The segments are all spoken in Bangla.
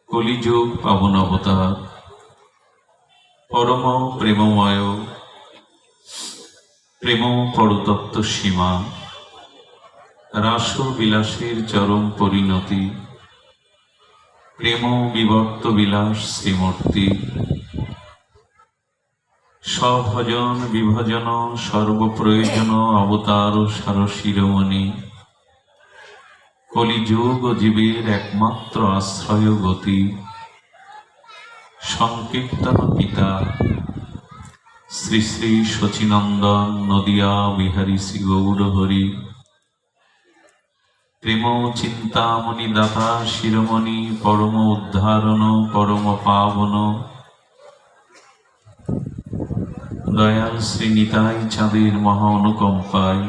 কলিযুগ পাবন অবতার পরম প্রেমময় প্রেম পরতত্ত্ব সীমা রাস বিলাসের চরম পরিণতি প্রেম বিবর্ত বিলাস শ্রীমূর্তি স্বভজন বিভজন সর্বপ্রয়োজন অবতার সার শিরোমণি কলিযুগ জীবের একমাত্র আশ্রয় গতি সংকীর্তন পিতা শ্রী শ্রী শচীনন্দন নদিয়া বিহারী শ্রী গৌরহরি প্রেম চিন্তামণি দাতা শিরোমণি পরম উদ্ধারণ পরম পাবন দয়াল শ্রী নিতাই চাঁদের মহা অনুকম্পায়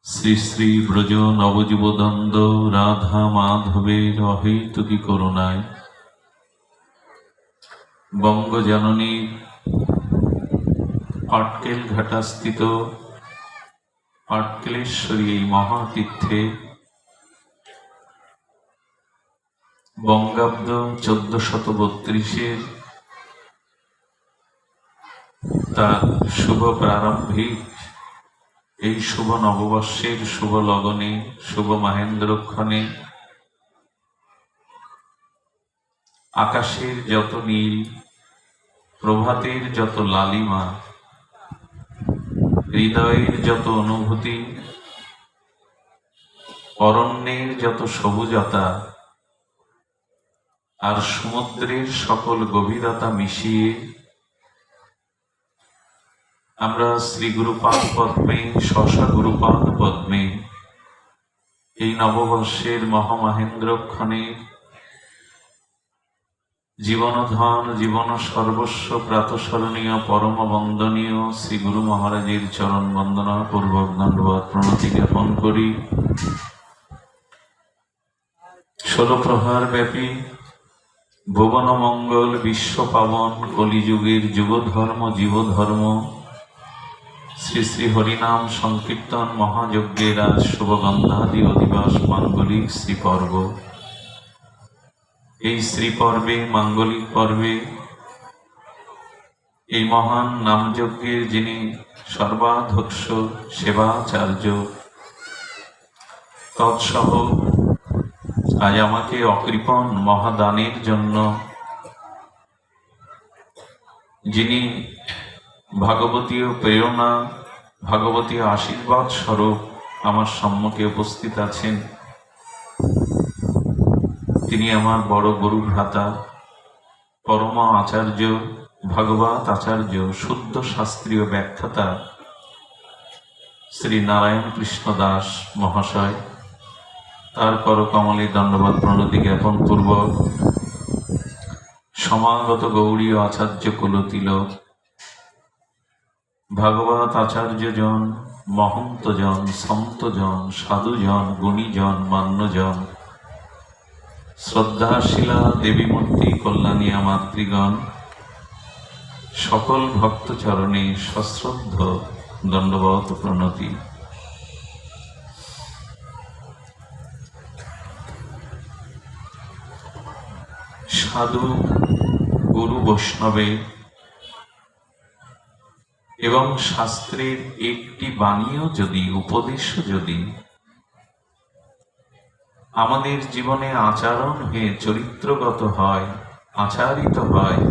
শ্রী শ্রী ব্রজ নবযুবদন্দ রাধা মাধবের অহেতুকী করুণায় বঙ্গজননীর পাটকেল ঘাটাস্থিত পাটকেলেশ্বরী এই মহাতীর্থে বঙ্গাব্দ 1432 তার শুভ প্রারম্ভিক এই শুভ নববর্ষের শুভ লগনে শুভ মহেন্দ্রক্ষণে আকাশের যত নীল প্রভাতের যত লালিমা হৃদয়ের যত অনুভূতি অরণ্যের যত সবুজতা আর সমুদ্রের সকল গভীরতা মিশিয়ে আমরা শ্রী গুরুপাদ পদ্মে শশা গুরুপাদ পদ্মে এই নববর্ষের মহামহেন্দ্রক্ষণে জীবনধন জীবন সর্বস্ব প্রাতঃস্মরণীয় পরম বন্দনীয় শ্রী গুরু মহারাজের চরণ বন্দনা পূর্বক দণ্ডবত প্রণতি জ্ঞাপন করি। 16 প্রহার ব্যাপী ভুবন মঙ্গল বিশ্ব পাবন কলিযুগের যুগধর্ম জীবধর্ম শ্রী শ্রী হরিনাম সংকীর্তন মহাযজ্ঞের আজ শুভগন্ধাদি অধিবাস মাঙ্গলিক শ্রীপর্ব। এই শ্রীপর্বে মাঙ্গলিক পর্বে এই মহান নামযজ্ঞের যিনি সর্বাধ্যক্ষ সেবাচার্য তৎসহ আজ আমাকে অকৃপণ মহাদানের জন্য যিনি ভাগবতীয় প্রেরণা ভাগবতীয় আশীর্বাদ স্বরূপ আমার সম্মুখে উপস্থিত আছেন, তিনি আমার বড় গুরু ভ্রাতা পরম আচার্য ভাগবত আচার্য শুদ্ধ শাস্ত্রীয় ব্যাখ্যাতা শ্রী নারায়ণ কৃষ্ণ দাস মহাশয়। তার করকমলে দণ্ডবত প্রণতি জ্ঞাপন পূর্বক সমাগত গৌড়ীয় আচার্য কুলতিলক ভাগবত আচার্যজন মহন্তজন সন্তজন সাধুজন গুণীজন মান্যজন শ্রদ্ধাশীলা দেবীমূর্তি কল্যাণিয়া মাতৃগণ সকল ভক্তচরণে সশ্রদ্ধ দণ্ডবত প্রণতি। সাধু গুরু বৈষ্ণবে এবং শাস্ত্রের একটি বাণীও যদি উপদেশও যদি আমাদের জীবনে আচরণ হয়ে চরিত্রগত হয় আচারিত হয়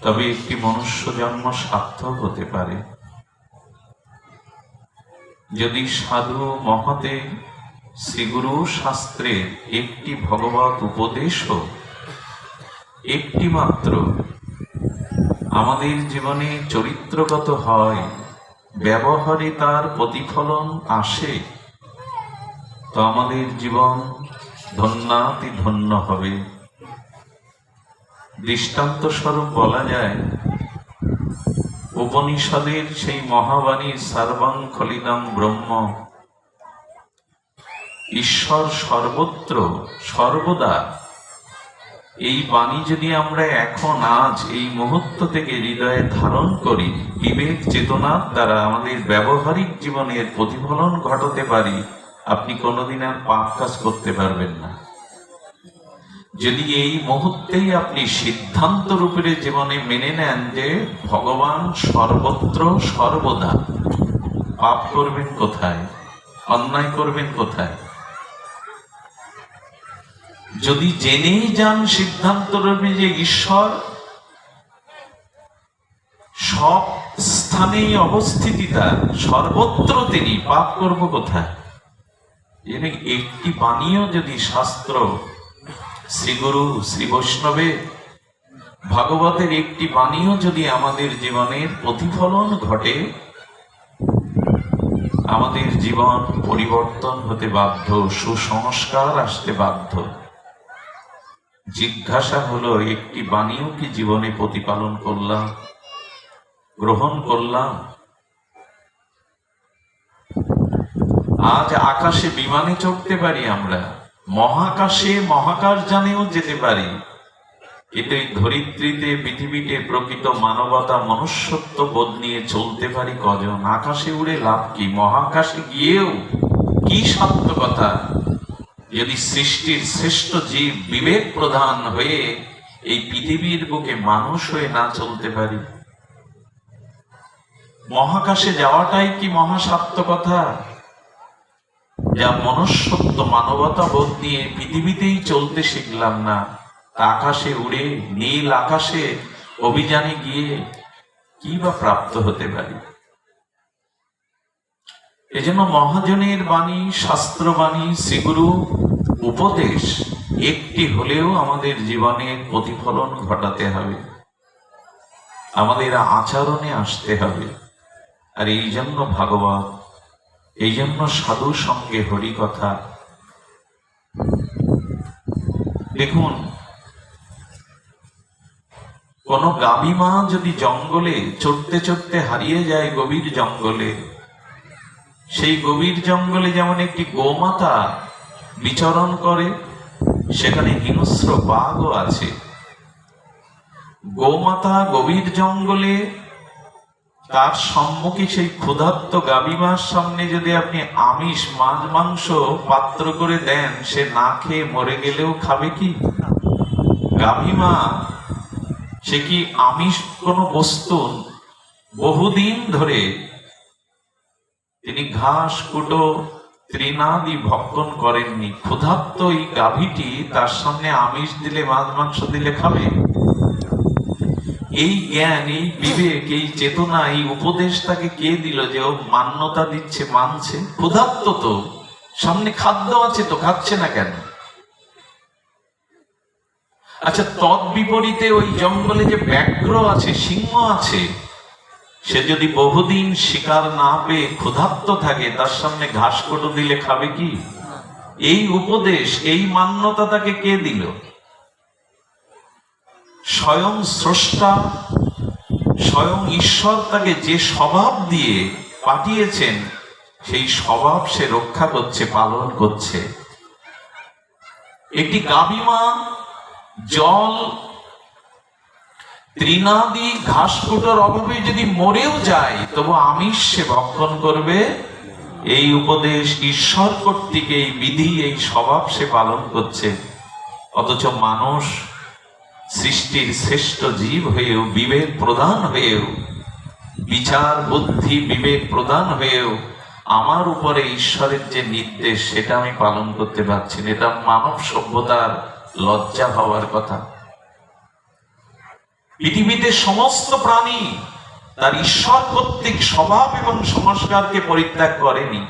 তবে একটি মনুষ্য জন্ম সার্থক হতে পারে। যদি সাধু মহতে শ্রীগুরু শাস্ত্রের একটি ভগবত উপদেশও একটি মাত্র আমাদের জীবনে চরিত্রগত হয় ব্যবহারে তার প্রতিফলন আসে তো আমাদের জীবন ধন্যাতি ধন্য হবে। দৃষ্টান্ত স্বরূপ বলা যায় উপনিষদের সেই মহাবাণী সর্বং খলিদং ব্রহ্ম, ঈশ্বর সর্বত্র সর্বদা, এই বাণী যদি আমরা এখন আজ এই মুহূর্ত থেকে হৃদয়ে ধারণ করি বিবেক চেতনার দ্বারা আমাদের ব্যবহারিক জীবনের প্রতিফলন ঘটাতে পারি আপনি কোনোদিন আর পাপ কাজ করতে পারবেন না। যদি এই মুহূর্তেই আপনি সিদ্ধান্ত রূপে জীবনে মেনে নেন যে ভগবান সর্বত্র সর্বদা, পাপ করবেন কোথায়, অন্যায় করবেন কোথায়? যদি জেনেই যান সিদ্ধান্ত রূপে যে ঈশ্বর সব স্থানেই অবস্থিতি, তার সর্বত্র তিনি, পাপ করব কোথায়? একটি বাণীও যদি শাস্ত্র, শ্রীগুরু শ্রী বৈষ্ণবে ভাগবতের একটি বাণীও যদি আমাদের জীবনের প্রতিফলন ঘটে, আমাদের জীবন পরিবর্তন হতে বাধ্য, সুসংস্কার আসতে বাধ্য। জিজ্ঞাসা হলো, একটি বাণীও কি জীবনে প্রতিপালন করলাম, গ্রহণ করলাম? আজ আকাশে বিমানে চড়তে পারি আমরা, মহাকাশে মহাকাশ যানেও যেতে পারি, কিন্তু এই ধরিত্রীতে পৃথিবীতে প্রকৃত মানবতা মনুষ্যত্ব বোধ নিয়ে চলতে পারি কজন? আকাশে উড়ে লাভ কি? মহাকাশে গিয়েও কি সার্থকতা যদি সৃষ্টির শ্রেষ্ঠ জীব বিবেক প্রধান হয়ে এই পৃথিবীর বুকে মানুষ হয়ে না চলতে পারি? মহাকাশে যাওয়াটাই কি মহা সার্থকতা? যা মনুষ্যত্ব মানবতা বোধ নিয়ে পৃথিবীতেই চলতে শিখলাম না, আকাশে উড়ে নীল আকাশে অভিযানে গিয়ে কি বা প্রাপ্ত হতে পারি? এজন্য মহাজনের বাণী, শাস্ত্রবাণী, শ্রীগুরু উপদেশ একটি হলেও আমাদের জীবনের প্রতিফলন ঘটাতে হবে, আমাদের আচরণে আসতে হবে। আর এই জন্য ভাগবত, এই জন্য সাধু সঙ্গে হরি কথা। দেখুন, কোন গাভী মা যদি জঙ্গলে চড়তে চড়তে হারিয়ে যায় গভীর জঙ্গলে, সেই গভীর জঙ্গলে যেমন একটি গোমাতা বিচরণ করে, সেখানে হিংস্র বাঘও আছে। গোমাতা গভীর জঙ্গলে, তার সম্মুখে সেই ক্ষুধার্ত গাভীমার সামনে যদি আপনি আমিষ মাছ মাংস পাত্র করে দেন, সে না খেয়ে মরে গেলেও খাবে কি? গাভীমা সে কি আমিষ কোন বস্তু বহুদিন ধরে তিনি ঘাস কুটো তৃণাদি ভক্ষণ করেননি, ক্ষুধার্ত এই গাভীটি তার সামনে আমিষ দিলে মাছ মাংস দিলে খাবে? এই জ্ঞান, এই বিবেক, এই চেতনা, এই উপদেশ তাকে কে দিল যে ও মান্যতা দিচ্ছে, মানছে? ক্ষুধার্ত তো, সামনে খাদ্য আছে তো, খাচ্ছে না কেন? আচ্ছা, তৎ বিপরীতে ওই জঙ্গলে যে ব্যাঘ্র আছে, সিংহ আছে, সে যদি বহুদিন শিকার না পেয়ে ক্ষুধার্ত থাকে, তার সামনে ঘাস কটো দিলে খাবে কি? এই উপদেশ, এই মান্যতা তাকে কে দিল? স্বয়ং স্রষ্টা, স্বয়ং ঈশ্বর তাকে যে স্বভাব দিয়ে পাঠিয়েছেন, সেই স্বভাব সে রক্ষা করছে, পালন করছে। একটি গাভীমা জল তৃণাদি ঘাস কুটোর অভাবে যদি মরেও যায়, তবু আমিষ সে ভক্ষণ করবে। এই উপদেশ ঈশ্বর কর্তৃক, এই বিধি, এই স্বভাব সে পালন করছে। অথচ মানুষ সৃষ্টির শ্রেষ্ঠ জীব হয়েও, বিবেক প্রধান হয়েও, বিচার বুদ্ধি বিবেক প্রধান হয়েও আমার উপরে ঈশ্বরের যে নির্দেশ, সেটা আমি পালন করতে পারছি না। এটা মানব সভ্যতার লজ্জা হওয়ার কথা। পৃথিবীতে সমস্ত প্রাণী তার ঈশ্বর কর্তৃক স্বভাব এবং সংস্কারকে পরিত্যাগ করেনি,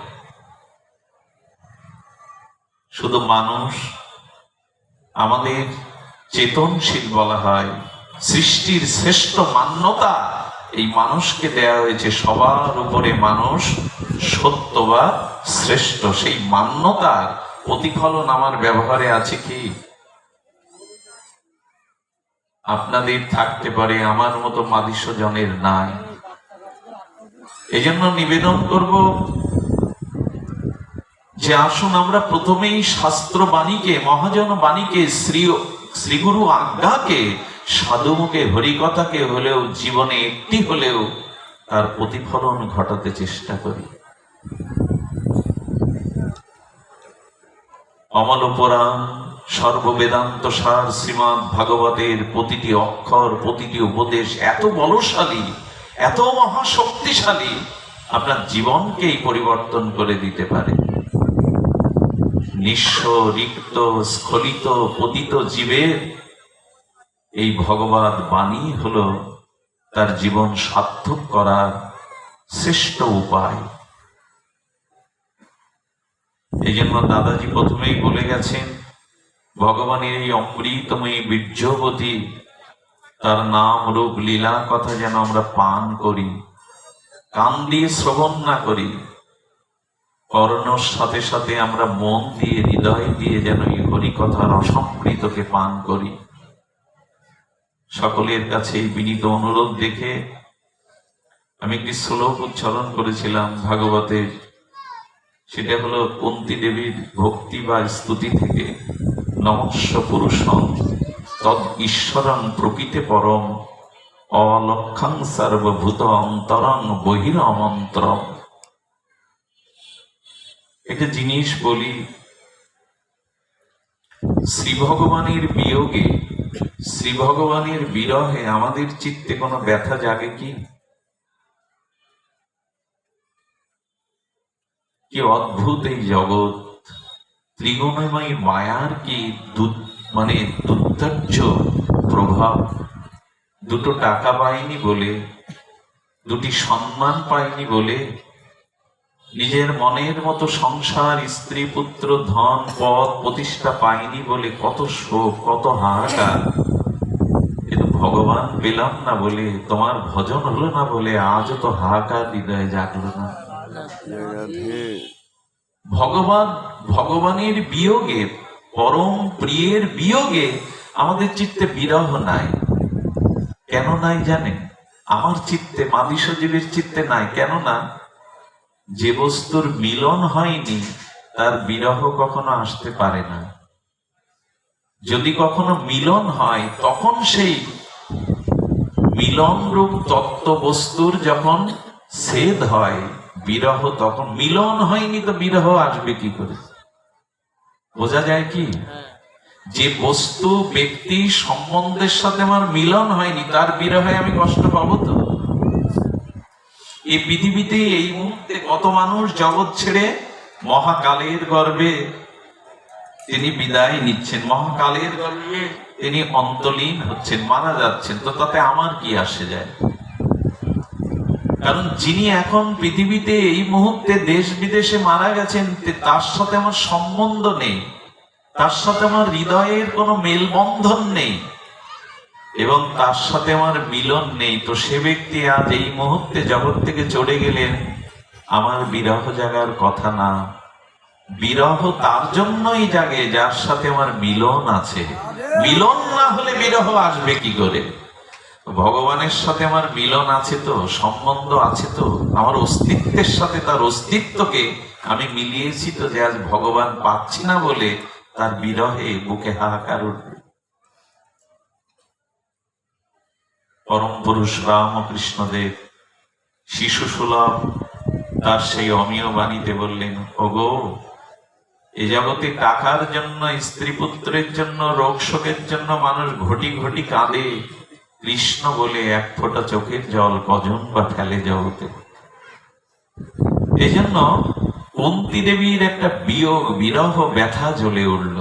শুধু মানুষ। আমাদের চেতনশীল বলা হয়, সৃষ্টির শ্রেষ্ঠ মান্যতা এই মানুষকে দেয়া হয়েছে। সবার উপরে মানুষ সত্য বা শ্রেষ্ঠ, সেই মান্যতার প্রতিফলন আমার ব্যবহারে আছে কি? আপনাদের থাকতে পারে, আমার মতো মাদিস্য জনের নাই। এজন্য নিবেদন করব যে আসুন আমরা প্রথমেই শাস্ত্র বাণীকে, মহাজন বাণীকে, শ্রীগুরু আজ্ঞাকে, সাধুমুখে হরিকথাকে হলেও জীবনে একটি হলেও তার প্রতিফলন ঘটাতে চেষ্টা করি। অমল পুরাণ সর্ববেদান্ত সার শ্রীমদ্ ভাগবতের প্রতিটি অক্ষর, প্রতিটি উপদেশ এত বলশালী, এত মহাশক্তিশালী, আপনার জীবনকেই পরিবর্তন করে দিতে পারে। নিঃস্ব, রিক্ত, স্খলিত, পতিত জীবের এই ভগবত বাণী হলো তার জীবন সার্থক করার শ্রেষ্ঠ উপায়। এই জন্য দাদাজি প্রথমেই বলে গেছেন, ভগবানের এই অমৃতময়ী বীর্যবতী তার নাম রূপ লীলা কথা যেন আমরা পান করি, কান দিয়ে শ্রবণ না করি, কর্ণর সাথে সাথে আমরা মন দিয়ে, হৃদয় দিয়ে যেন এই হরিকথার অসম্পৃতকে পান করি। সকলের কাছে এই বিনীত অনুরোধ দেখে আমি একটি শ্লোক উচ্চারণ করেছিলাম ভাগবতের। সেটা হলো কুন্তী দেবীর ভক্তি বা স্তুতি থেকে, নমস্য পুরুষং তদ ঈশ্বরং প্রকৃতে পরম অলক্ষং সর্বভূত অন্তরং বহিরমন্ত্রম। একটা জিনিস বলি, শ্রী ভগবানের বিয়োগে, শ্রী ভগবানের বিরহে আমাদের চিত্তে কোনো ব্যথা জাগে কি? কি অদ্ভুত এই জগৎ! ত্রিগুণময় মায়ার কি দুর্দার্য প্রভাব। দুটো টাকা পাইনি বলে, দুটি সম্মান পাইনি বলে, নিজের মনের মতো সংসার, স্ত্রী, পুত্র, ধন, পদ, প্রতিষ্ঠা পাইনি বলে কত শোক, কত হাহাকার। কিন্তু ভগবান পেলাম না বলে, তোমার ভজন হলো না বলে আজও তো হাহাকার হৃদয়ে জাগলো না। ভগবানের বিয়োগে, পরম প্রিয়ের বিয়োগে আমাদের চিত্তে বিরহ নাই। কেন নাই জানেন? আমার চিত্তে, মাদিসজীবীর চিত্তে নাই। কেন না? যে বস্তুর মিলন হয়নি তার বিরহ কখনো আসতে পারে না। যদি কখনো মিলন হয়, তখন সেই মিলন রূপ তত্ত্ব বস্তুর যখন ছেদ হয়, বিরহ তখন। মিলন হয়নি তো বিরহ আসবে কি করে? বোঝা যায় কি? যে বস্তু, ব্যক্তি, সম্বন্ধের সাথে আমার মিলন হয়নি, তার বিরহে আমি কষ্ট পাবো তো? এই পৃথিবীতে এই মুহূর্তে কত মানুষ জগৎ ছেড়ে মহাকালের গর্ভে তিনি বিদায় নিচ্ছেন, মহাকালের গর্ভে তিনি অন্তলীন হচ্ছেন, মারা যাচ্ছেন। তো তাতে আমার কি আসে যায়? কারণ যিনি এখন পৃথিবীতে এই মুহূর্তে দেশ বিদেশে মারা গেছেন, তার সাথে আমার সম্বন্ধ নেই, তার সাথে আমার হৃদয়ের কোনো মেলবন্ধন নেই, এবং তার সাথে আমার মিলন নেই। তো সে ব্যক্তি আজ এই মুহূর্তে জগৎ থেকে চলে গেলেন, আমার বিরহ জাগার কথা না। বিরহ তার জন্যই জাগে যার সাথে আমার মিলন আছে। মিলন না হলে বিরহ আসবে কি করে? ভগবানের সাথে আমার মিলন আছে তো, সম্বন্ধ আছে তো, আমার অস্তিত্বের সাথে তার অস্তিত্বকে আমি মিলিয়েছি তো, যে আজ ভগবান পাচ্ছি না বলে তার বিরহে বুকে হাহাকার উঠবে। পরম পুরুষ রামকৃষ্ণদেব শিশু সুলভ তার সেই অমীয় বাণীতে বললেন, ওগো, এ জগতে টাকার জন্য, স্ত্রী পুত্রের জন্য, রোগ শোকের জন্য মানুষ ঘটি ঘটি কাঁদে। কৃষ্ণ বলে এক ফোঁটা চোখের জল কজন বা ফেলে জগতে। এই জন্য কুন্তী দেবীর একটা বিয়োগ, বিরহ, ব্যথা জ্বলে উঠল।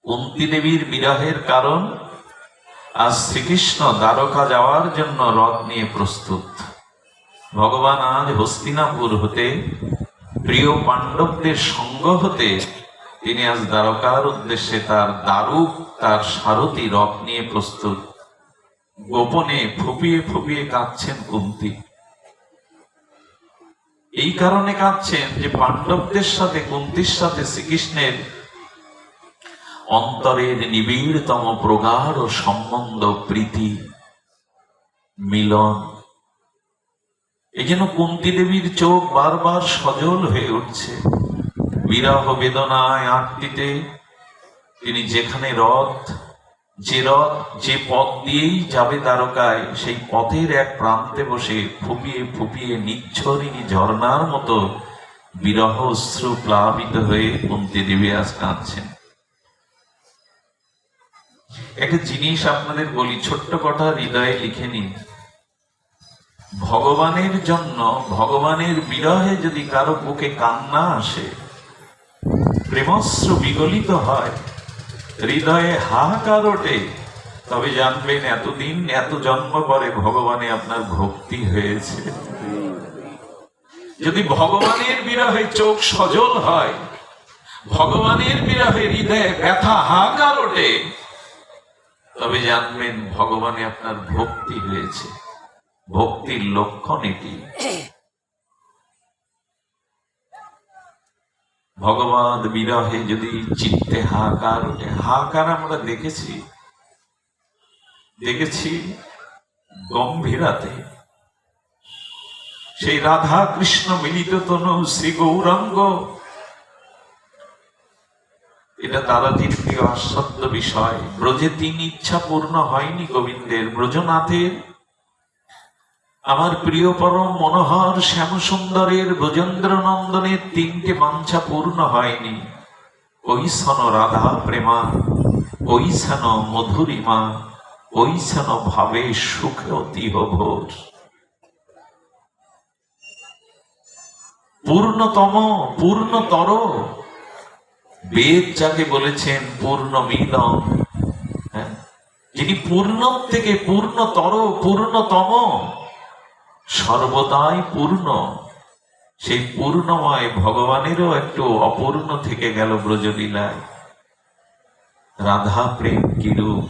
কুন্তী দেবীর বিরহের কারণ, আজ শ্রীকৃষ্ণ দ্বারকা যাওয়ার জন্য রথ নিয়ে প্রস্তুত। ভগবান আজ হস্তিনাপুর হতে, প্রিয় পাণ্ডবদের সঙ্গ হতে তিনি আজ দ্বারকার উদ্দেশ্যে তার দারুক, তার সারথী রথ নিয়ে প্রস্তুত। গোপনে ফুপিয়ে ফুপিয়ে কাঁদছেন কুন্তী। এই কারণে কাঁদছেন যে পাণ্ডবদের সাথে, কুন্তীর সাথে শ্রীকৃষ্ণের অন্তরের নিবিড়তম প্রগাঢ় সম্বন্ধ, প্রীতি, মিলন। এই জন্য কুন্তী দেবীর চোখ বারবার সজল হয়ে উঠছে বিরহ বেদনায় আটটিতে। তিনি যেখানে রথ, যে পথ দিয়েই যাবে দ্বারকায়, সেই পথের এক প্রান্তে বসে ফুপিয়ে ফুপিয়ে নিচ্ছরিণী ঝর্ণার মতো বিরহ অশ্রু প্লাবিত হয়ে কুন্তী দেবী আজ কাঁদছেন। একটা জিনিস আপনাদের বলি, ছোট্ট কথা হৃদয়ে লিখে নিন। ভগবানের জন্য, ভগবানের বিরহে যদি কারো বুকে কান্না আসে, প্রেমশ্রু বিগলিত হয়, হৃদয়ে হাহাকার ওঠে, তবে জানবেন এতদিন এত জন্ম পরে ভগবানে আপনার ভক্তি হয়েছে। যদি ভগবানের বিরহে চোখ সজল হয়, ভগবানের বিরহে হৃদয়ে ব্যথা হাহাকার ওঠে, তবে জানবেন ভগবানে আপনার ভক্তি হয়েছে। ভক্তির লক্ষণ এটি। ভগবান বিরহে যদি চিত্তে হাহাকার ওঠে, হাহাকার আমরা দেখেছি গম্ভীরাতে, সেই রাধা কৃষ্ণ মিলিত তনু শ্রী গৌরাঙ্গ, এটা তারাটির প্রিয় আস্বাদ্য বিষয়। ব্রজে তিন ইচ্ছা পূর্ণ হয়নি গোবিন্দের, ব্রজনাথের, আমার প্রিয় পরম মনোহর শ্যাম সুন্দরের, ব্রজেন্দ্র নন্দনের তিনটে বাঞ্ছা পূর্ণ হয়নি। কৈসন রাধা প্রেমা, কৈসন মধুরিমা, কৈসন ভাবে সুখে অতীহ ভোর। পূর্ণতম, পূর্ণতর, বেদ যাকে বলেছেন পূর্ণমিদম, যিনি পূর্ণ থেকে পূর্ণতর, পূর্ণতম, সর্বদাই পূর্ণ, সেই পূর্ণময় ভগবানেরও একটু অপূর্ণ থেকে গেল ব্রজলীলায়। রাধা প্রেম কিরূপ,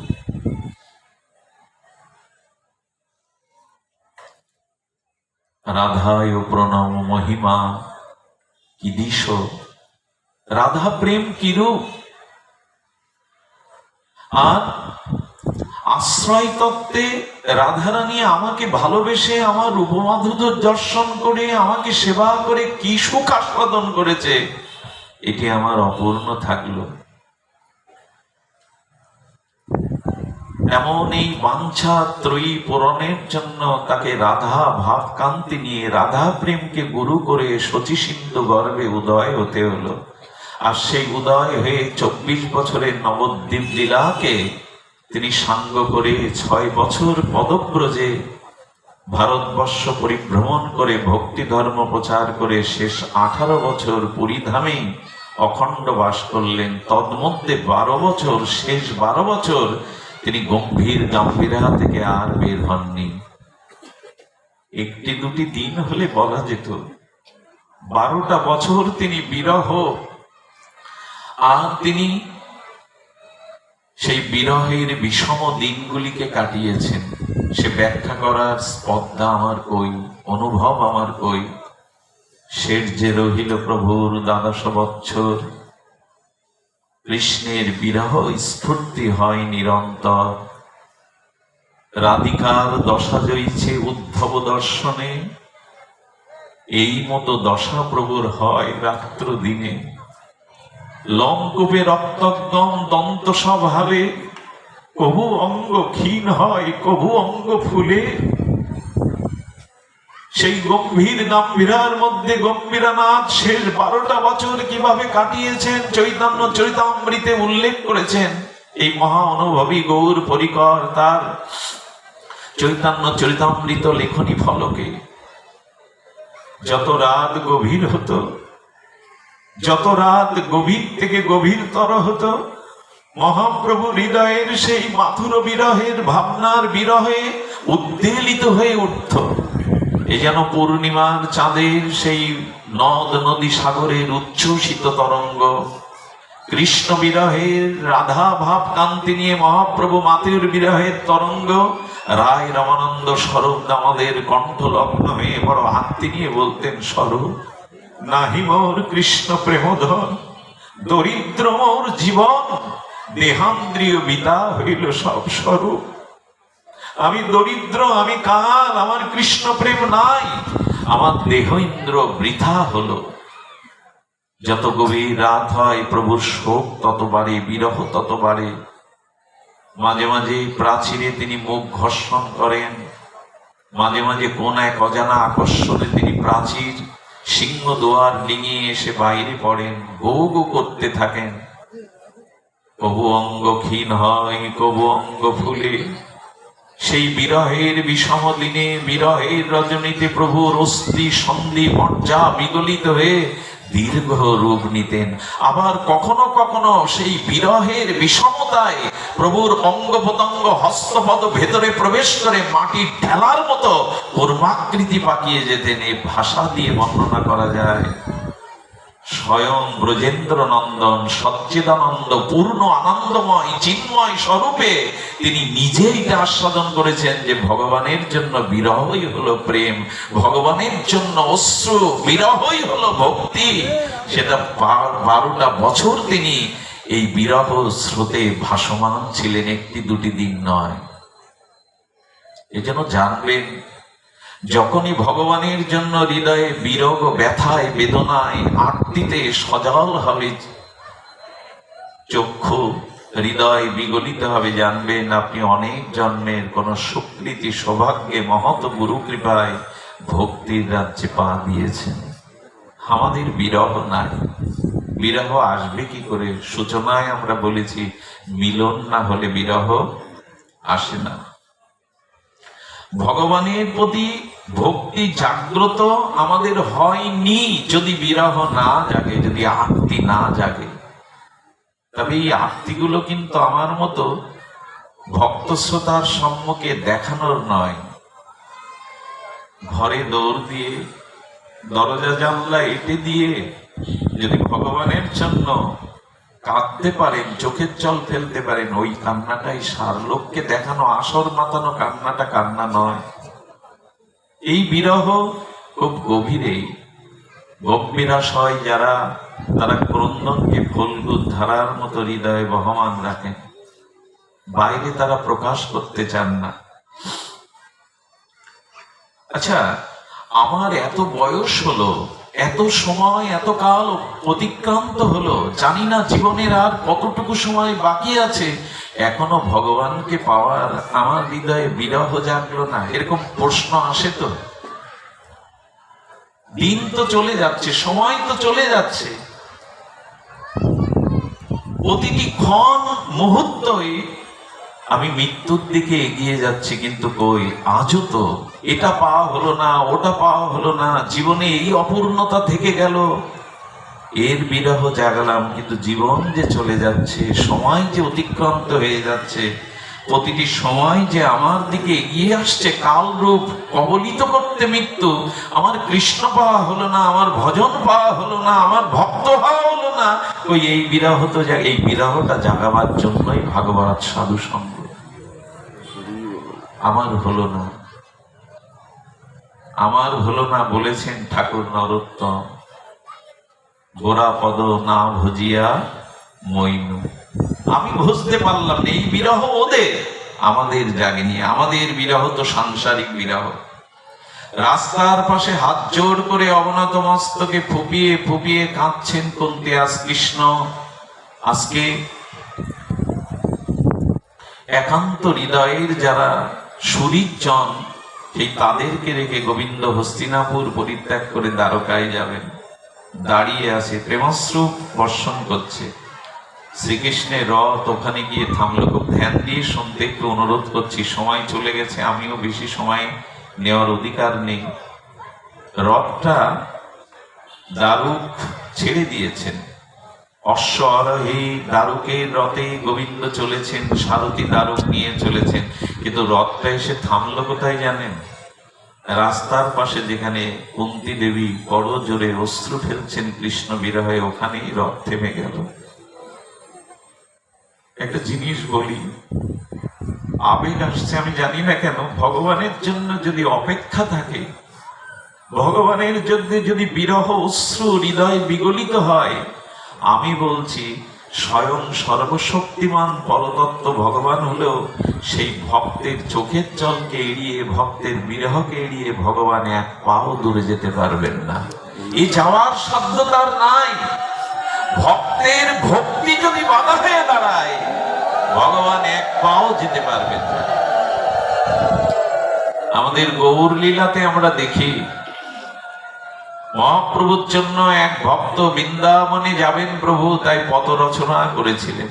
রাধায় প্রণম মহিমা কি দিশ, রাধা প্রেম কিরূপ। আর আশ্রয় তত্ত্বে রাধারানী আমাকে ভালোবেসে, আমার রূপমাধুর্য দর্শন করে, আমাকে সেবা করে কি সুখ আস্বাদন করেছে, এটি আমার অপূর্ণ থাকলো। এমন এই বাঞ্ছা ত্রয়ী পূরণের জন্য তাকে রাধা ভাবকান্তি নিয়ে, রাধা প্রেমকে গুরু করে শচী সিন্ধু গর্ভে উদয় হতে হলো। আর সেই উদয় হয়ে 24 বছরের নবদ্বীপ লীলাকে তিনি সাঙ্গ করে 6 বছর পদব্রজে ভারতবর্ষ পরিভ্রমণ করে ভক্তি ধর্ম প্রচার করে শেষ 18 বছর পুরীধামে অখণ্ড বাস করলেন। তন্মধ্যে 12 বছর, শেষ 12 বছর তিনি গম্ভীর গাম্ভীরা থেকে আর বের হননি। একটি দুটি দিন হলে বলা যেত, 12টা বছর তিনি বিরহ, আর তিনি সেই বিরহের বিষম দিনগুলিকে কাটিয়েছেন। সে ব্যাখ্যা করার স্পর্ধা আমার কই, অনুভব আমার কই। শেষ যে রহিল প্রভুর 12 বৎসর, কৃষ্ণের বিরহ স্ফূর্তি হয় নিরন্তর। রাধিকার দশা জয়ছে উদ্ধব দর্শনে, এই মতো দশা প্রভুর হয় রাত্র দিনে। লঙ্কূপে রক্তগম দন্ত স্বভাবে, কবু অঙ্গ ক্ষীণ হয়, কবু অঙ্গ ফুলে। সেই গম্ভীর গাম্ভীরার মধ্যে গম্ভীরানাথ শেষ 12টা বছর কিভাবে কাটিয়েছেন চৈতন্য চরিতামৃতে উল্লেখ করেছেন। এই মহা অনুভবী গৌর পরিকর তার চৈতন্য চরিতামৃত লেখনী ফলকে যত রাত গভীর হতো, যত রাত গভীর থেকে গভীরতর হতো, মহাপ্রভু হৃদয়ের সেই মাথুর বিরহের ভাবনার বিরহে উদ্বেলিত হয়ে উঠত। এ যেন পূর্ণিমার চাঁদের সেই নদ নদী সাগরের উচ্ছ্বসিত তরঙ্গ। কৃষ্ণ বিরহের রাধা ভাব কান্তি নিয়ে মহাপ্রভু মাতুর বিরহের তরঙ্গ। রায় রামানন্দ স্বরূপ আমাদের কণ্ঠলগ্ন হয়ে বড় আত্মি নিয়ে বলতেন, স্বরূপ নাহি মোর কৃষ্ণ প্রেমধন, দরিদ্র মোর জীবন, দেহান্দ্রিয় বিতা হইল সব স্বরূপ। আমি দরিদ্র, আমি কাল, আমার কৃষ্ণ প্রেম নাই, আমার দেহ ইন্দ্র বৃথা হলো। যত গভীর রাত হয় প্রভুর শোক তত বাড়ে, বিরহ তত বাড়ে। মাঝে মাঝে প্রাচীরে তিনি মুখ ঘর্ষণ করেন, মাঝে মাঝে কোন এক অজানা আকর্ষণে তিনি প্রাচীর সিংহ দুয়ার ডিঙিয়ে এসে বাইরে পড়েন, গো গো করতে থাকেন। কবু অঙ্গ ক্ষীণ হয়, কবু অঙ্গ ফুলে। সেই বিরহের বিষম দিনে, বিরহের রজনীতে প্রভুর অস্থি সন্ধি মজ্জা বিগলিত হয়ে দীর্ঘ রূপ নিতেন। আবার কখনো কখনো সেই বিরহের বিষমতায় প্রভুর অঙ্গ প্রত্যঙ্গ হস্তপদ ভেতরে প্রবেশ করে মাটির ঢেলার মতো কর্মাকৃতি পাকিয়ে যেতেন। এই ভাষা দিয়ে বর্ণনা করা যায়। স্বয়ং ব্রজেন্দ্র নন্দন সচ্চিদানন্দ পূর্ণ আনন্দময় চিন্ময় স্বরূপে তিনি নিজেই এটা আস্বাদন করেছেন যে ভগবানের জন্য বিরহই হলো প্রেম, ভগবানের জন্য অশ্রু, বিরহই হলো ভক্তি। সেটা 12টা বছর তিনি এই বিরহ স্রোতে ভাসমান ছিলেন, একটি দুটি দিন নয়। এজন্য জানবেন, যখনই ভগবানের জন্য হৃদয়ে বিরহ, ব্যথায়, বেদনায়, আর্তিতে সজল হবে চক্ষু, হৃদয় বিগলিত হবে, জানবেন আপনি অনেক জন্মের কোন সুকৃতি সৌভাগ্যে মহৎ গুরু কৃপায় ভক্তির রাজ্যে পা দিয়েছেন। আমাদের বিরহ নাই। বিরহ আসবে কি করে? সূচনায় আমরা বলেছি, মিলন না হলে বিরহ আসে না। ভগবানের প্রতি ভক্তি জাগ্রত আমাদের হয়নি যদি বিরহ না জাগে, যদি আরতি না জাগে। তবে এই আরতিগুলো কিন্তু আমার মতো ভক্ত শ্রোতার সম্মুখে দেখানোর নয়। ঘরে দৌড় দিয়ে, দরজা জানলা এঁটে দিয়ে যদি ভগবানের জন্য কাঁদতে পারেন, চোখের জল ফেলতে পারেন, ওই কান্নাটাই সার। লোককে দেখানো, আসর মাতানো কান্নাটা কান্না নয়। এই বিরহ খুব গভীরে গম্ভীরাশয় যারা, তারা ক্রন্দনকে ফল্গুর ধারার মতো হৃদয়ে বহমান রাখেন, বাইরে তারা প্রকাশ করতে চান না। আচ্ছা, আমার এত বয়স হলো, এত সময়, এত কাল অতিক্রান্ত হলো, জানি না জীবনের আর কতটুকু সময় বাকি আছে, এখনো ভগবানকে পাওয়ার আমার হৃদয়ে বিরহ জাগলো না। এরকম প্রশ্ন আসে তো? দিন তো চলে যাচ্ছে, সময় তো চলে যাচ্ছে, প্রতিটি ক্ষণ মুহূর্তই আমি মৃত্যুর দিকে এগিয়ে যাচ্ছি, কিন্তু কই আজও তো এটা পাওয়া হলো না, ওটা পাওয়া হলো না, জীবনে এই অপূর্ণতা থেকে গেল। এর বিরহ জাগলাম, কিন্তু জীবন যে চলে যাচ্ছে, সময় যে অতিক্রান্ত হয়ে যাচ্ছে, প্রতিটি সময় যে আমার দিকে এগিয়ে আসছে কালরূপ কবলিত করতে মৃত্যু। আমার কৃষ্ণ পাওয়া হলো না, আমার ভজন পাওয়া হলো না, আমার ভক্ত হওয়া হলো না। ওই এই বিরহ তো, এই বিরহটা জাগাবার জন্যই ভাগবত সাধু সঙ্গ। আমার হলো না, আমার হলো না বলেছেন ঠাকুর নরোত্তম, গোরা পদ না ভজিয়া মইনু। আমি বুঝতে পারলাম না, এই বিরহ ওদের, আমাদের জাগেনি। আমাদের বিরহ তো সাংসারিক বিরহ। রাস্তার পাশে হাত জোড় করে অবনত মস্তকে ফুপিয়ে ফুপিয়ে কাঁদছেন কুন্তিয়াস কৃষ্ণ। আজকে একান্ত হৃদয়ের যারা সুরিজন, সেই তাদেরকে রেখে গোবিন্দ হস্তিনাপুর পরিত্যাগ করে দ্বারকায় যাবেন। দাঁড়িয়ে আছে, প্রেমাশ্রু বর্ষণ করছে। শ্রীকৃষ্ণের রথ ওখানে গিয়ে থামলো। খুব ধ্যান দিয়ে শুনতে একটু অনুরোধ করছি, সময় চলে গেছে, আমিও বেশি সময় নেওয়ার অধিকার নেই। রথটা দারুক ছেড়ে দিয়েছেন, অশ্ব আরোহী দারুকের রথে গোবিন্দ চলেছেন, সারথী দারুক নিয়ে চলেছেন। কিন্তু রথটা এসে থামলো কোথায় জানেন? রাস্তার পাশে যেখানে কুন্তী দেবী বড় জোরে অশ্রু ফেলছেন কৃষ্ণ বিরহে, ওখানেই রথ থেমে গেল। একটা জিনিস বলি, আবেগ আসছে আমি জানি না কেন। ভগবানের জন্য যদি অপেক্ষা থাকে, ভগবানের জন্য যদি বিরহ অশ্রু হৃদয় বিগলিত হয়, আমি বলছি স্বয়ং সর্বশক্তিমান পরতত্ত্ব ভগবান হলেও সেই ভক্তের চোখের জলকে এড়িয়ে, ভক্তের বিরহকে এড়িয়ে ভগবান এক পাও দূরে যেতে পারবেন না। এই যাওয়ার সাধ্য তার নাই। ভক্তের ভক্তি যদি বাধা হয়ে দাঁড়ায়, ভগবান এক পাও যেতে পারবেন না। আমাদের গৌর লীলাতে আমরা দেখি মহাপ্রভুর জন্য এক ভক্ত বৃন্দাবনে যাবেন প্রভু, তাই পদ রচনা করেছিলেন।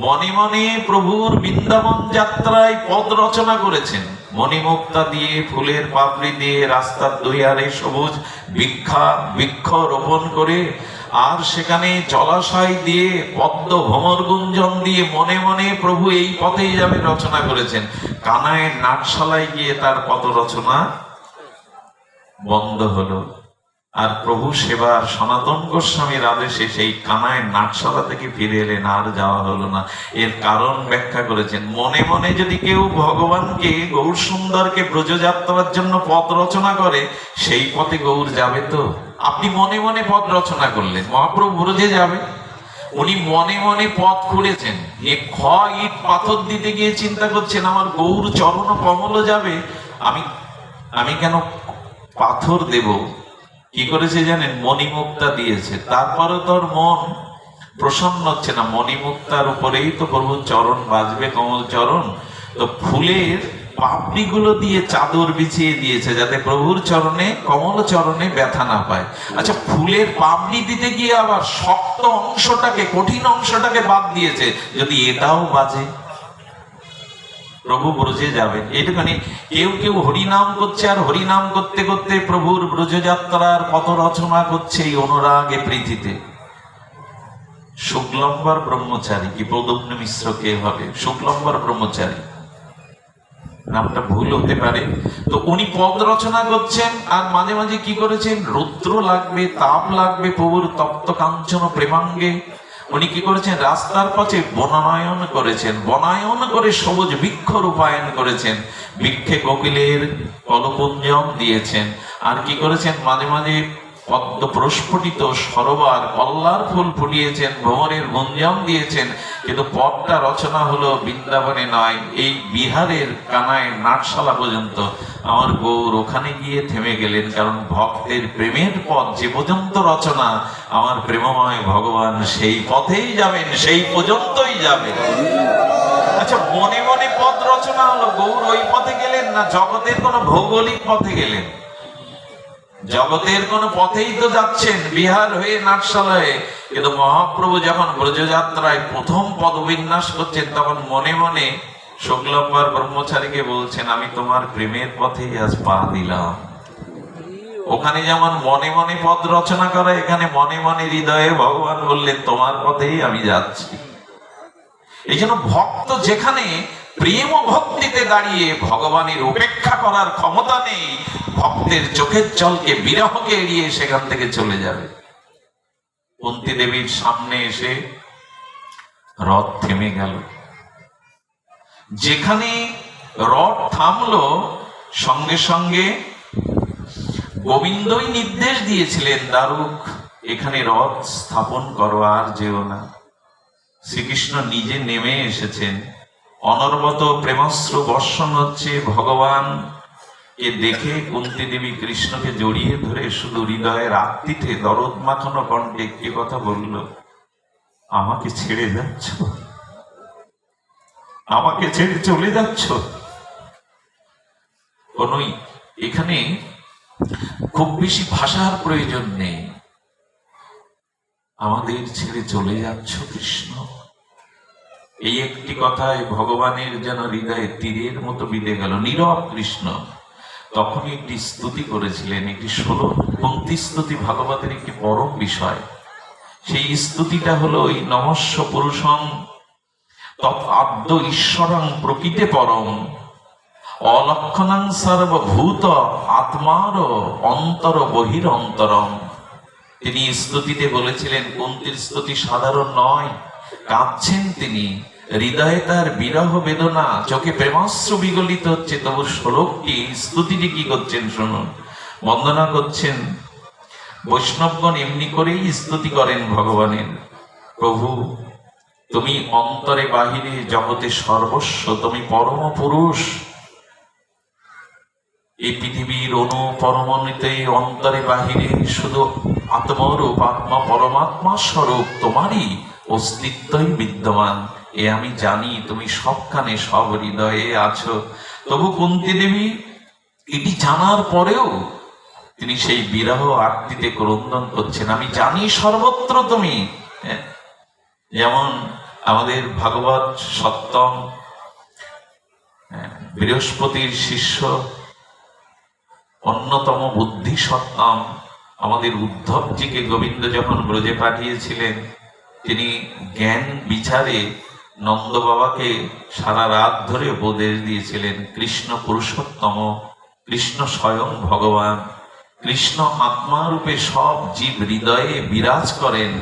মনে মনে প্রভুর বৃন্দাবন যাত্রায় পদ রচনা করেছেন। মণিমুক্তা দিয়ে, ফুলের পাপড়ি দিয়ে, রাস্তার দুইয়ারে সবুজ বৃক্ষ রোপণ করে, আর সেখানে জলাশয় দিয়ে, পদ্ম ভ্রমর গুঞ্জন দিয়ে মনে মনে প্রভু এই পথেই যাবে রচনা করেছেন। কানাইয়ের নাটশালায় গিয়ে তার পদ রচনা বন্ধ হলো। আর প্রভু সেবার সনাতন গোস্বামীর আদেশে সেই কানাইয়ের নাটশালা থেকে ফিরে এলেন, আর যাওয়া হলো না। এর কারণ ব্যাখ্যা করেছেন। মনে মনে যদি কেউ ভগবানকে, গৌর সুন্দরকে ব্রজযাত্রার জন্য পথ রচনা করে, সেই পথে গৌর যাবে তো? আপনি মনে মনে পথ রচনা করলেন, মহাপ্রভু ব্রজে যাবে। উনি মনে মনে পথ খুঁড়েছেন। এ ইট পাথর দিতে গিয়ে চিন্তা করছেন আমার গৌর চরণ কমল যাবে, আমি কেন পাথর দেব? কি করেছে জানেন? মণিমুক্তা দিয়েছে। তারপরে তোর মন প্রসন্ন হচ্ছে না, মণিমুক্তার উপরেই তো প্রভুর চরণ বাজবে, কমল চরণ। তো ফুলের পাপড়িগুলো দিয়ে চাদর বিছিয়ে দিয়েছে, যাতে প্রভুর চরণে, কমল চরণে ব্যথা না পায়। আচ্ছা, ফুলের পাপড়ি দিতে গিয়ে আবার শক্ত অংশটাকে, কঠিন অংশটাকে বাদ দিয়েছে, যদি এটাও বাজে। প্রভু ব্রজে যাবেন এইটুখানি। কেউ কেউ হরিনাম করছে, আর হরিনাম করতে করতে প্রভুর ব্রজযাত্রার পথ রচনা করছে এই অনুরাগে প্রীতিতে। শুক্লম্বর ব্রহ্মচারী, কি প্রদ্যুম্ন মিশ্র কে হবে? শুক্লম্বর ব্রহ্মচারী নামটা ভুল হতে পারে। তো উনি পদ রচনা করছেন, আর মাঝে মাঝে কি করেছেন? রুদ্র লাগবে, তাপ লাগবে প্রভুর তপ্ত কাঞ্চন প্রেমাঙ্গে। উনি কি করেছেন? রাস্তার পাশে বনায়ন করেছেন, বনায়ন করে সবুজ বৃক্ষ রূপায়ণ করেছেন, বৃক্ষে কোকিলের কলপুঞ্জম দিয়েছেন। আর কি করেছেন? মাঝে মাঝে পদ্ম প্রস্ফুটিত সরোবর কল্লার ফুল ফুটিয়েছেন, ভ্রমরের গুঞ্জম দিয়েছেন। কিন্তু পথটা রচনা হলো বৃন্দাবনে নয়, এই বিহারের কানাইয়ের নাটশালা পর্যন্ত। আমার গৌর ওখানে গিয়ে থেমে গেলেন, কারণ ভক্তের প্রেমের পথ যে পর্যন্ত রচনা, আমার প্রেমময় ভগবান সেই পথেই যাবেন, সেই পর্যন্তই যাবেন। আচ্ছা, মনে মনে পথ রচনা হলো, গৌর ওই পথে গেলেন না, জগতের কোন ভৌগোলিক পথে গেলেন? জগতের কোন পথেই তো যাচ্ছেন, বিহার হয়ে, নাটশালায়। কিন্তু মহাপ্রভু যখন ব্রজযাত্রায় প্রথম পদবিন্যাস করছেন, তখন মনে মনে শুক্লম্বর ব্রহ্মচারীকে বলছেন, আমি তোমার প্রেমের পথেই আজ পা দিলাম। ওখানে যেমন মনে মনে পদ রচনা করা, এখানে মনে মনে হৃদয়ে ভগবান বললেন, তোমার পথেই আমি যাচ্ছি। এই জন্য ভক্ত যেখানে প্রেম ও ভক্তিতে দাঁড়িয়ে ভগবানের উপেক্ষা করার ক্ষমতা নেই, ভক্তের চোখের জলকে, বিরহকে এড়িয়ে সেখান থেকে চলে যাবে। কুন্তী দেবীর সামনে এসে রথ থেমে গেল। যেখানে রথ থামলো, সঙ্গে সঙ্গে গোবিন্দই নির্দেশ দিয়েছিলেন, দারুক এখানে রথ স্থাপন করো, আর যেও না। শ্রীকৃষ্ণ নিজে নেমে এসেছেন, অনবরত প্রেমাশ্রু বর্ষণ হচ্ছে। ভগবান কে দেখে কুন্তী দেবী কৃষ্ণকে জড়িয়ে ধরে শুধু হৃদয়ের আত্মীতে দরদ মাখানো কণ্ঠে একটি কথা বলল, আমাকে ছেড়ে যাচ্ছ? আমাকে ছেড়ে চলে যাচ্ছ? কোনই এখানে খুব বেশি ভাষার প্রয়োজন নেই। আমাদের ছেড়ে চলে যাচ্ছ কৃষ্ণ, এই একটি কথায় ভগবানের যেন হৃদয়ে তীরের মতো বিঁধে গেল। নীরব কৃষ্ণ তখনই একটি স্তুতি করেছিলেন, একটি কুন্তী স্তুতি ভাগবতের একটি পরম বিষয়। সেই স্তুতিটা হলো এই নমস্য পুরুষং তৎ আদ্য ঈশ্বরং প্রকৃতে পরম অলক্ষণাং সর্বভূত আত্মার অন্তর বহিরন্তরম। তিনি স্তুতিতে বলেছিলেন, কুন্তীর স্তুতি সাধারণ নয়, কাঁদছেন তিনি, হৃদয়ে তার বিরহ বেদনা, চোখে প্রেমাশ্রু বিগলিত হচ্ছে। তবু শ্লোকটি, স্তুতিটি কি করছেন শুনুন। বন্দনা করছেন, বৈষ্ণবগণ এমনি করেই স্তুতি করেন ভগবানের। প্রভু তুমি অন্তরে বাহিরে জগতে সর্বস্ব, তুমি পরম পুরুষ। এই পৃথিবীর অনু পরমাণুতে অন্তরে বাহিরে শুধু আত্মরূপ, আত্মা পরমাত্মা স্বরূপ তোমারই অস্তিত্বই বিদ্যমান। এ আমি জানি, তুমি সবখানে, সব হৃদয়ে আছো। তবু কুন্তী দেবী এটি জানার পরেও তিনি সেই বিরহ আরতিতে ক্রন্দন করছেন, আমি জানি সর্বত্র তুমি। যেমন আমাদের ভাগবত সপ্তম বৃহস্পতির শিষ্য অন্যতম বুদ্ধি সত্তম আমাদের উদ্ধবজিকে গোবিন্দ যখন ব্রজে পাঠিয়েছিলেন, তিনি জ্ঞান বিচারে নন্দ বাবাকে সারা রাত ধরে উপদেশ দিয়েছিলেন। কৃষ্ণ পুরুষোত্তম, কৃষ্ণ স্বয়ং ভগবান, কৃষ্ণ আত্মা রূপে সব জীব হৃদয়ে বিরাজ করেন।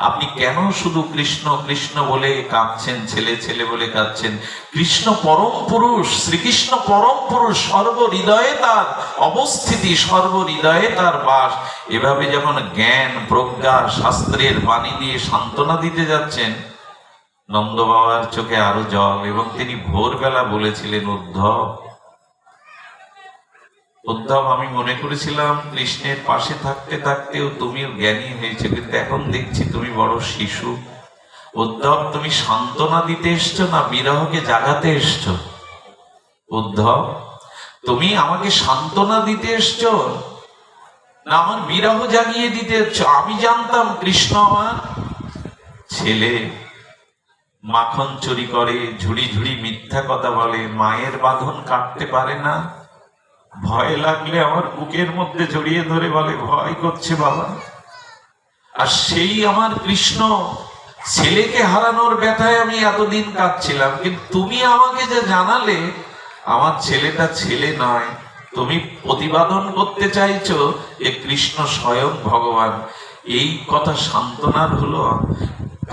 আপনি কেন শুধু কৃষ্ণ কৃষ্ণ বলে কাঁদছেন, ছেলে ছেলে বলে কাঁদছেন? কৃষ্ণ পরম পুরুষ, শ্রীকৃষ্ণ পরম পুরুষ, সর্ব হৃদয়ে তার অবস্থিতি, সর্ব হৃদয়ে তার বাস। এভাবে যখন জ্ঞান প্রজ্ঞা শাস্ত্রের বাণী দিয়ে সান্ত্বনা দিতে যাচ্ছেন, নন্দ বাবার চোখে আরো জল। এবং তিনি ভোরবেলা বলেছিলেন, উদ্ধব উদ্ধব, আমি মনে করেছিলাম কৃষ্ণের পাশে থাকতে থাকতেও তুমি জ্ঞানী হয়েছে, কিন্তু এখন দেখছি তুমি বড় শিশু। উদ্ধব, তুমি সান্ত্বনা দিতে এসছো না বিরহকে জাগাতে এসছো? উদ্ধব, তুমি আমাকে সান্ত্বনা দিতে এসছো না আমার বিরহ জাগিয়ে দিতে এসছো? আমি জানতাম কৃষ্ণ আমার ছেলে, মাখন চুরি করে, ঝুড়ি ঝুড়ি মিথ্যা কথা বলে, মায়ের বাঁধন কাটতে পারে না, ভয় লাগলে আমার বুকের মধ্যে জড়িয়ে ধরে বলে ভয় করছে বাবা। আর সেই আমার কৃষ্ণ ছেলেকে হারানোর ব্যথায় আমি এতদিন কাঁদছিলাম, কিন্তু তুমি আমাকে যে জানালে আমার ছেলেটা ছেলে নয়, তুমি প্রতিপাদন করতে চাইছো যে কৃষ্ণ স্বয়ং ভগবান। এই কথা সান্ত্বনার হলো।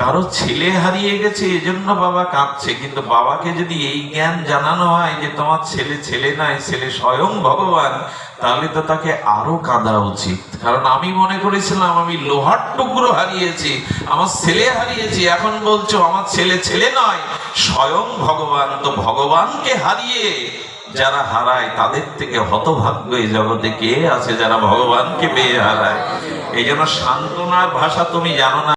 কারো ছেলে হারিয়ে গেছে এজন্য বাবা কাঁদছে, কিন্তু বাবাকে যদি এই জ্ঞান জানানো হয় যে তোমার ছেলে ছেলে নয়, ছেলে স্বয়ং ভগবান, তাহলে তো তাকে আরো কাঁদা উচিত। কারণ আমি মনে করেছিলাম আমি লোহার টুকরো হারিয়েছি, আমার ছেলে হারিয়েছি, এখন বলছো আমার ছেলে ছেলে নয়, স্বয়ং ভগবান। তো ভগবানকে হারিয়ে যারা হারায় তাদের থেকে হতভাগ্য এই জগতে কে আছে যারা ভগবানকে পেয়ে হারায়? এই জন্য সান্ত্বনার ভাষা তুমি জানো না।